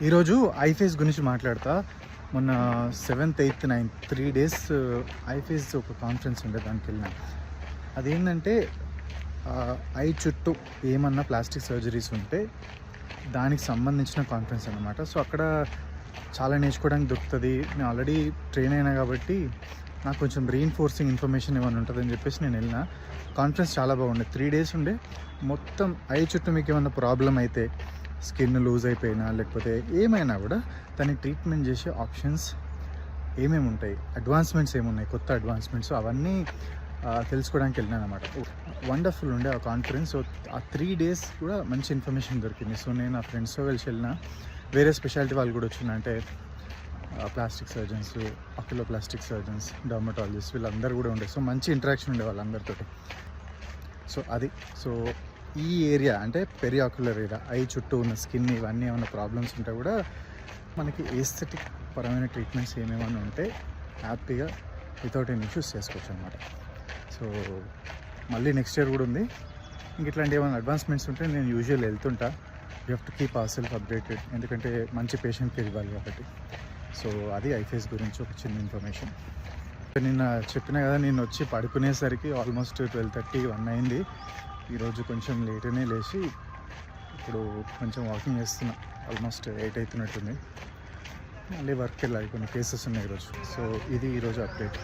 ఈరోజు ఐఫేస్ గురించి మాట్లాడతా. మొన్న 7th, 8th, 9th 3 డేస్ ఐఫేస్ ఒక కాన్ఫరెన్స్ ఉండే, దానికి వెళ్ళిన. అదేంటంటే ఐ చుట్టూ ఏమన్నా ప్లాస్టిక్ సర్జరీస్ ఉంటే దానికి సంబంధించిన కాన్ఫరెన్స్ అన్నమాట. సో అక్కడ చాలా నేర్చుకోవడానికి దొరుకుతుంది. నేను ఆల్రెడీ ట్రైన్ అయినా కాబట్టి నాకు కొంచెం రీఇన్ఫోర్సింగ్ ఇన్ఫర్మేషన్ ఏమైనా ఉంటుందని చెప్పేసి నేను వెళ్ళిన. కాన్ఫరెన్స్ చాలా బాగుండే, 3 డేస్ ఉండే. మొత్తం ఐ చుట్టూ మీకు ఏమన్నా ప్రాబ్లం అయితే, స్కిన్ లూజ్ అయిపోయినా లేకపోతే ఏమైనా కూడా దానికి ట్రీట్మెంట్ చేసే ఆప్షన్స్ ఏమేమి ఉంటాయి, అడ్వాన్స్మెంట్స్ ఏమున్నాయి, కొత్త అడ్వాన్స్మెంట్స్, అవన్నీ తెలుసుకోవడానికి వెళ్ళినాను అనమాట. వండర్ఫుల్ ఉండే ఆ కాన్ఫరెన్స్. సో ఆ 3 డేస్ కూడా మంచి ఇన్ఫర్మేషన్ దొరికింది. సో నేను ఆ ఫ్రెండ్స్తో కలిసి వెళ్ళిన. వేరే స్పెషాలిటీ వాళ్ళు కూడా వచ్చిన, అంటే ప్లాస్టిక్ సర్జన్స్, ఆక్యులోప్లాస్టిక్ సర్జన్స్, డర్మటాలజిస్ట్, వీళ్ళందరూ కూడా ఉండే. సో మంచి ఇంటరాక్షన్ ఉండే వాళ్ళందరితో. సో అది సో ఈ ఏరియా అంటే పెరియాక్యులర్ ఏరియా, ఐ చుట్టూ ఉన్న స్కిన్, ఇవన్నీ ఏమైనా ప్రాబ్లమ్స్ ఉంటే కూడా మనకి ఏస్థెటిక్ పరమైన ట్రీట్మెంట్స్ ఏమేమైనా ఉంటే హ్యాపీగా వితౌట్ ఎనీ ఇష్యూస్ చేసుకోవచ్చు అనమాట. సో మళ్ళీ నెక్స్ట్ ఇయర్ కూడా ఉంది. ఇంక ఇట్లాంటి ఏమైనా అడ్వాన్స్మెంట్స్ ఉంటే నేను యూజువల్ వెళ్తుంటా. You have to keep our self updated, ఎందుకంటే మంచి పేషెంట్ కేర్ ఇవ్వాలి కాబట్టి. సో అది ఐఫేస్ గురించి ఒక చిన్న ఇన్ఫర్మేషన్. నిన్న చెప్పిన కదా, నేను వచ్చి పడుకునేసరికి ఆల్మోస్ట్ 12:30, 1 అయింది. ఈరోజు కొంచెం లేట్గానే లేచి ఇప్పుడు కొంచెం వాకింగ్ చేస్తున్నా. ఆల్మోస్ట్ 8 అవుతున్నట్టుంది. మళ్ళీ వర్క్కి వెళ్ళాలి, కొన్ని కేసెస్ ఉన్నాయి ఈరోజు. సో ఇది ఈరోజు అప్డేట్.